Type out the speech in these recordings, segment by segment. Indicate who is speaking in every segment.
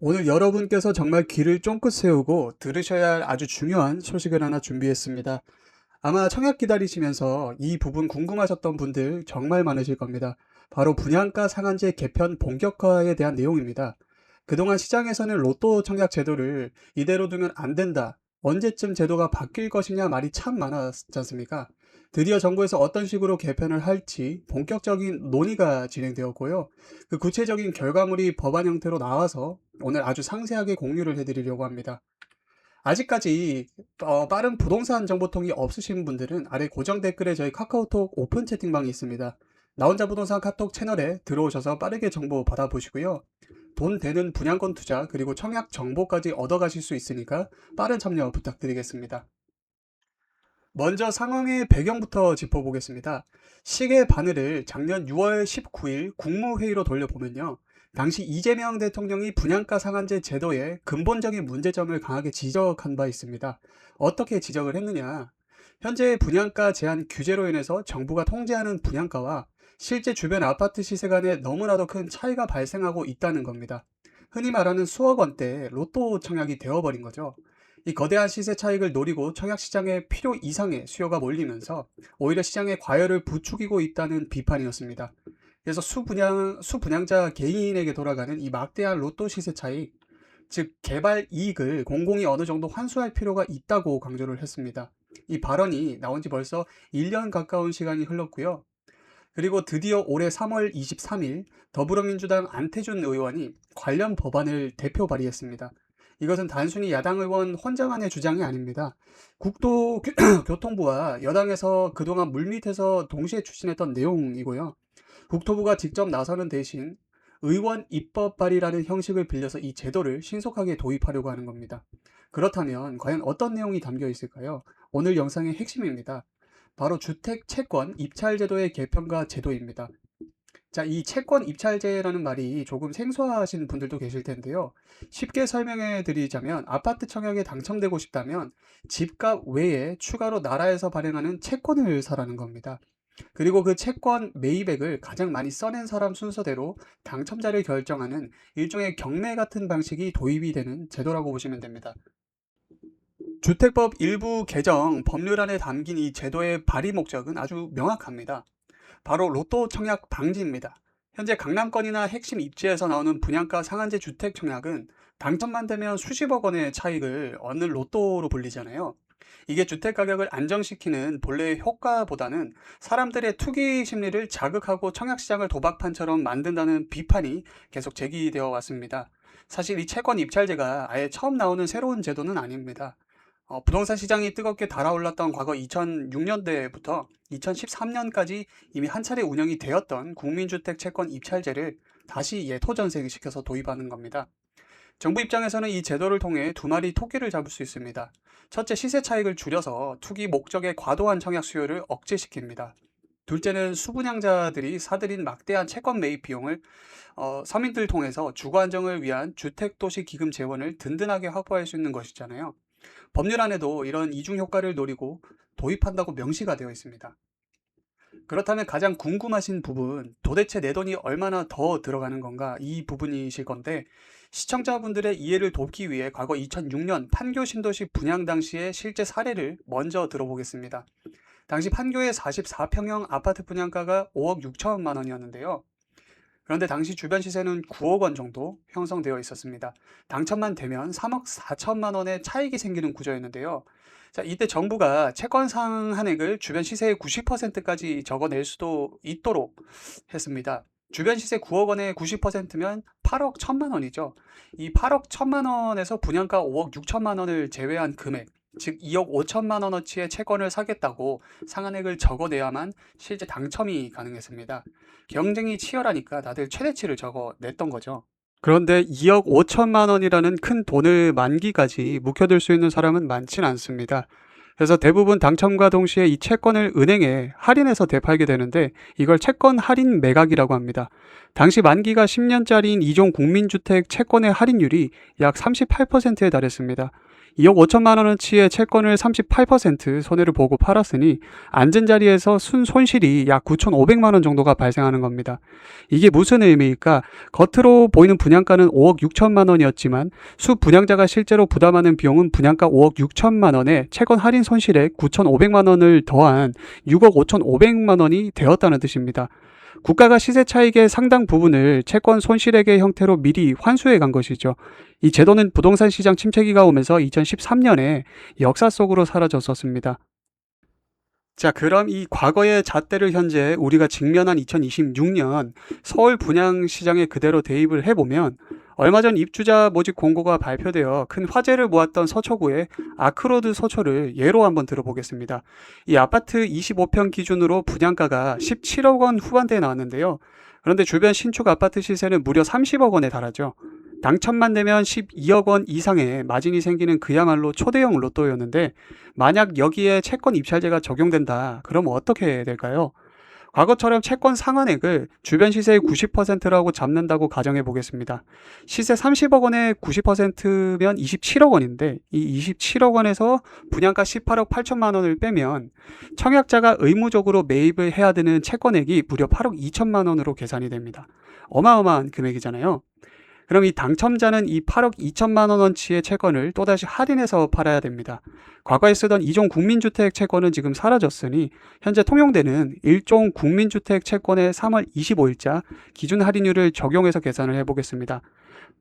Speaker 1: 오늘 여러분께서 정말 귀를 쫑긋 세우고 들으셔야 할 아주 중요한 소식을 하나 준비했습니다. 아마 청약 기다리시면서 이 부분 궁금하셨던 분들 정말 많으실 겁니다. 바로 분양가 상한제 개편 본격화에 대한 내용입니다. 그동안 시장에서는 로또 청약 제도를 이대로 두면 안 된다. 언제쯤 제도가 바뀔 것이냐 말이 참 많았지 않습니까? 드디어 정부에서 어떤 식으로 개편을 할지 본격적인 논의가 진행되었고요. 그 구체적인 결과물이 법안 형태로 나와서 오늘 아주 상세하게 공유를 해드리려고 합니다. 아직까지 빠른 부동산 정보통이 없으신 분들은 아래 고정 댓글에 저희 카카오톡 오픈 채팅방이 있습니다. 나 혼자 부동산 카톡 채널에 들어오셔서 빠르게 정보 받아보시고요. 돈 되는 분양권 투자 그리고 청약 정보까지 얻어가실 수 있으니까 빠른 참여 부탁드리겠습니다. 먼저 상황의 배경부터 짚어보겠습니다. 시계 바늘을 작년 6월 19일 국무회의로 돌려보면요. 당시 이재명 대통령이 분양가 상한제 제도의 근본적인 문제점을 강하게 지적한 바 있습니다. 어떻게 지적을 했느냐? 현재 분양가 제한 규제로 인해서 정부가 통제하는 분양가와 실제 주변 아파트 시세 간에 너무나도 큰 차이가 발생하고 있다는 겁니다. 흔히 말하는 수억 원대 로또 청약이 되어버린 거죠. 이 거대한 시세 차익을 노리고 청약 시장에 필요 이상의 수요가 몰리면서 오히려 시장의 과열을 부추기고 있다는 비판이었습니다. 그래서 수분양자 개인에게 돌아가는 이 막대한 로또 시세 차익, 즉 개발 이익을 공공이 어느 정도 환수할 필요가 있다고 강조를 했습니다. 이 발언이 나온 지 벌써 1년 가까운 시간이 흘렀고요. 그리고 드디어 올해 3월 23일 더불어민주당 안태준 의원이 관련 법안을 대표 발의했습니다. 이것은 단순히 야당 의원 혼자만의 주장이 아닙니다. 국토교통부와 여당에서 그동안 물밑에서 동시에 추진했던 내용이고요. 국토부가 직접 나서는 대신 의원 입법 발의라는 형식을 빌려서 이 제도를 신속하게 도입하려고 하는 겁니다. 그렇다면 과연 어떤 내용이 담겨 있을까요? 오늘 영상의 핵심입니다. 바로 주택 채권 입찰 제도의 개편과 제도입니다. 자, 이 채권 입찰제라는 말이 조금 생소하신 분들도 계실 텐데요. 쉽게 설명해 드리자면 아파트 청약에 당첨되고 싶다면 집값 외에 추가로 나라에서 발행하는 채권을 사라는 겁니다. 그리고 그 채권 매입액을 가장 많이 써낸 사람 순서대로 당첨자를 결정하는 일종의 경매 같은 방식이 도입이 되는 제도라고 보시면 됩니다. 주택법 일부 개정 법률안에 담긴 이 제도의 발의 목적은 아주 명확합니다. 바로 로또 청약 방지입니다. 현재 강남권이나 핵심 입지에서 나오는 분양가 상한제 주택 청약은 당첨만 되면 수십억 원의 차익을 얻는 로또로 불리잖아요. 이게 주택 가격을 안정시키는 본래의 효과보다는 사람들의 투기 심리를 자극하고 청약 시장을 도박판처럼 만든다는 비판이 계속 제기되어 왔습니다. 사실 이 채권 입찰제가 아예 처음 나오는 새로운 제도는 아닙니다. 부동산 시장이 뜨겁게 달아올랐던 과거 2006년대부터 2013년까지 이미 한 차례 운영이 되었던 국민주택 채권 입찰제를 다시 예토전생시켜서 도입하는 겁니다. 정부 입장에서는 이 제도를 통해 두 마리 토끼를 잡을 수 있습니다. 첫째, 시세 차익을 줄여서 투기 목적의 과도한 청약 수요를 억제시킵니다. 둘째는 수분양자들이 사들인 막대한 채권 매입 비용을 서민들 통해서 주거 안정을 위한 주택도시 기금 재원을 든든하게 확보할 수 있는 것이잖아요. 법률안에도 이런 이중 효과를 노리고 도입한다고 명시가 되어 있습니다. 그렇다면 가장 궁금하신 부분, 도대체 내 돈이 얼마나 더 들어가는 건가? 이 부분이실 건데, 시청자분들의 이해를 돕기 위해 과거 2006년 판교 신도시 분양 당시의 실제 사례를 먼저 들어보겠습니다. 당시 판교의 44평형 아파트 분양가가 5억 6천만 원이었는데요. 그런데 당시 주변 시세는 9억 원 정도 형성되어 있었습니다. 당첨만 되면 3억 4천만 원의 차익이 생기는 구조였는데요. 자, 이때 정부가 채권 상한액을 주변 시세의 90%까지 적어낼 수도 있도록 했습니다. 주변 시세 9억 원의 90%면 8억 1천만 원이죠. 이 8억 1천만 원에서 분양가 5억 6천만 원을 제외한 금액, 즉 2억 5천만 원어치의 채권을 사겠다고 상한액을 적어내야만 실제 당첨이 가능했습니다. 경쟁이 치열하니까 다들 최대치를 적어냈던 거죠. 그런데 2억 5천만 원이라는 큰 돈을 만기까지 묵혀둘 수 있는 사람은 많진 않습니다. 그래서 대부분 당첨과 동시에 이 채권을 은행에 할인해서 되팔게 되는데 이걸 채권 할인 매각이라고 합니다. 당시 만기가 10년짜리인 이종 국민주택 채권의 할인율이 약 38%에 달했습니다. 2억 5천만 원어치의 채권을 38% 손해를 보고 팔았으니 앉은 자리에서 순손실이 약 9,500만 원 정도가 발생하는 겁니다. 이게 무슨 의미일까? 겉으로 보이는 분양가는 5억 6천만 원이었지만 수분양자가 실제로 부담하는 비용은 분양가 5억 6천만 원에 채권 할인 손실액 9,500만 원을 더한 6억 5,500만 원이 되었다는 뜻입니다. 국가가 시세 차익의 상당 부분을 채권 손실액의 형태로 미리 환수해 간 것이죠. 이 제도는 부동산 시장 침체기가 오면서 2013년에 역사 속으로 사라졌었습니다. 자, 그럼 이 과거의 잣대를 현재 우리가 직면한 2026년 서울 분양 시장에 그대로 대입을 해보면 얼마 전 입주자 모집 공고가 발표되어 큰 화제를 모았던 서초구의 아크로드 서초를 예로 한번 들어보겠습니다. 이 아파트 25평 기준으로 분양가가 17억 원 후반대에 나왔는데요. 그런데 주변 신축 아파트 시세는 무려 30억 원에 달하죠. 당첨만 되면 12억 원 이상의 마진이 생기는 그야말로 초대형 로또였는데 만약 여기에 채권 입찰제가 적용된다. 그럼 어떻게 될까요? 과거처럼 채권 상환액을 주변 시세의 90%라고 잡는다고 가정해 보겠습니다. 시세 30억 원에 90%면 27억 원인데 이 27억 원에서 분양가 18억 8천만 원을 빼면 청약자가 의무적으로 매입을 해야 되는 채권액이 무려 8억 2천만 원으로 계산이 됩니다. 어마어마한 금액이잖아요. 그럼 이 당첨자는 이 8억 2천만 원어치의 채권을 또다시 할인해서 팔아야 됩니다. 과거에 쓰던 2종 국민주택 채권은 지금 사라졌으니 현재 통용되는 1종 국민주택 채권의 3월 25일자 기준 할인율을 적용해서 계산을 해보겠습니다.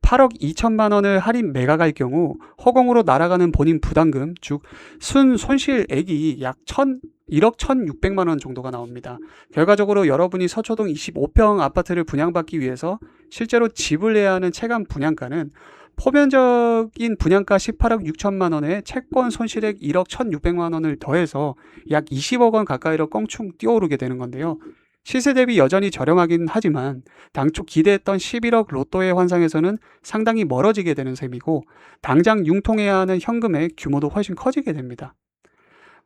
Speaker 1: 8억 2천만 원을 할인 매각할 경우 허공으로 날아가는 본인 부담금, 즉 순손실액이 약 1억 1,600만 원 정도가 나옵니다. 결과적으로 여러분이 서초동 25평 아파트를 분양받기 위해서 실제로 지불해야 하는 체감 분양가는 포면적인 분양가 18억 6천만 원에 채권 손실액 1억 1,600만 원을 더해서 약 20억 원 가까이로 껑충 뛰어오르게 되는 건데요. 시세 대비 여전히 저렴하긴 하지만 당초 기대했던 11억 로또의 환상에서는 상당히 멀어지게 되는 셈이고 당장 융통해야 하는 현금의 규모도 훨씬 커지게 됩니다.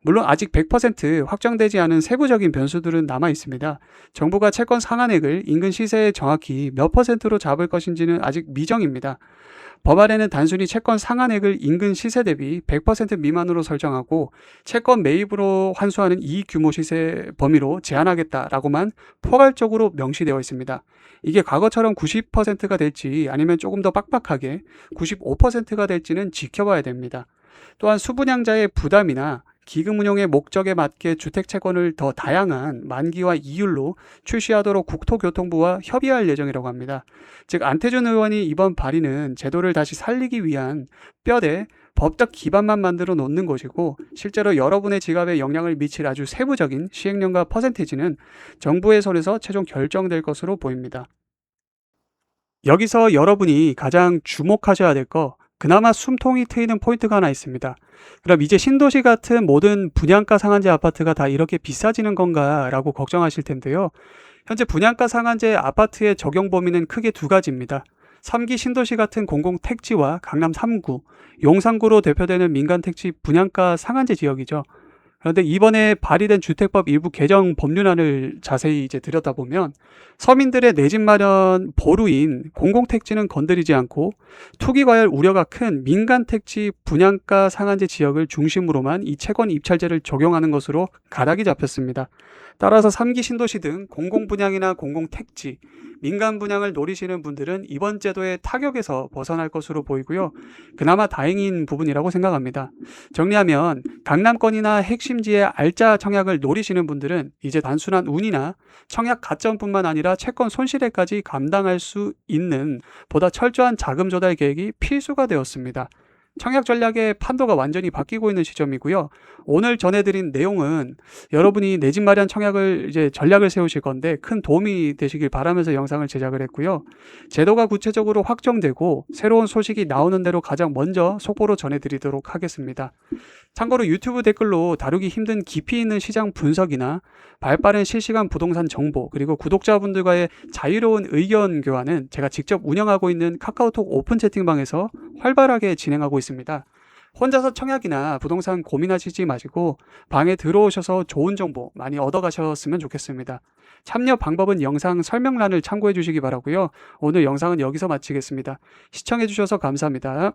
Speaker 1: 물론 아직 100% 확정되지 않은 세부적인 변수들은 남아 있습니다. 정부가 채권 상한액을 인근 시세에 정확히 몇 %로 잡을 것인지는 아직 미정입니다. 법안에는 단순히 채권 상한액을 인근 시세 대비 100% 미만으로 설정하고 채권 매입으로 환수하는 이익 규모 시세 범위로 제한하겠다라고만 포괄적으로 명시되어 있습니다. 이게 과거처럼 90%가 될지 아니면 조금 더 빡빡하게 95%가 될지는 지켜봐야 됩니다. 또한 수분양자의 부담이나 기금 운용의 목적에 맞게 주택채권을 더 다양한 만기와 이율로 출시하도록 국토교통부와 협의할 예정이라고 합니다. 즉 안태준 의원이 이번 발의는 제도를 다시 살리기 위한 뼈대 법적 기반만 만들어 놓는 것이고 실제로 여러분의 지갑에 영향을 미칠 아주 세부적인 시행령과 퍼센티지는 정부의 손에서 최종 결정될 것으로 보입니다. 여기서 여러분이 가장 주목하셔야 될 거 그나마 숨통이 트이는 포인트가 하나 있습니다. 그럼 이제 신도시 같은 모든 분양가 상한제 아파트가 다 이렇게 비싸지는 건가 라고 걱정하실 텐데요. 현재 분양가 상한제 아파트의 적용 범위는 크게 두 가지입니다. 3기 신도시 같은 공공택지와 강남 3구, 용산구로 대표되는 민간택지 분양가 상한제 지역이죠. 그런데 이번에 발의된 주택법 일부 개정 법률안을 자세히 이제 들여다보면 서민들의 내 집 마련 보루인 공공택지는 건드리지 않고 투기 과열 우려가 큰 민간택지 분양가 상한제 지역을 중심으로만 이 채권 입찰제를 적용하는 것으로 가닥이 잡혔습니다. 따라서 3기 신도시 등 공공분양이나 공공택지, 민간 분양을 노리시는 분들은 이번 제도의 타격에서 벗어날 것으로 보이고요. 그나마 다행인 부분이라고 생각합니다. 정리하면 강남권이나 핵심지의 알짜 청약을 노리시는 분들은 이제 단순한 운이나 청약 가점뿐만 아니라 채권 손실액까지 감당할 수 있는 보다 철저한 자금 조달 계획이 필수가 되었습니다. 청약 전략의 판도가 완전히 바뀌고 있는 시점이고요. 오늘 전해드린 내용은 여러분이 내 집 마련 청약을 이제 전략을 세우실 건데 큰 도움이 되시길 바라면서 영상을 제작을 했고요. 제도가 구체적으로 확정되고 새로운 소식이 나오는 대로 가장 먼저 속보로 전해드리도록 하겠습니다. 참고로 유튜브 댓글로 다루기 힘든 깊이 있는 시장 분석이나 발빠른 실시간 부동산 정보 그리고 구독자분들과의 자유로운 의견 교환은 제가 직접 운영하고 있는 카카오톡 오픈 채팅방에서 활발하게 진행하고 있습니다. 혼자서 청약이나 부동산 고민하시지 마시고 방에 들어오셔서 좋은 정보 많이 얻어가셨으면 좋겠습니다. 참여 방법은 영상 설명란을 참고해 주시기 바라고요. 오늘 영상은 여기서 마치겠습니다. 시청해 주셔서 감사합니다.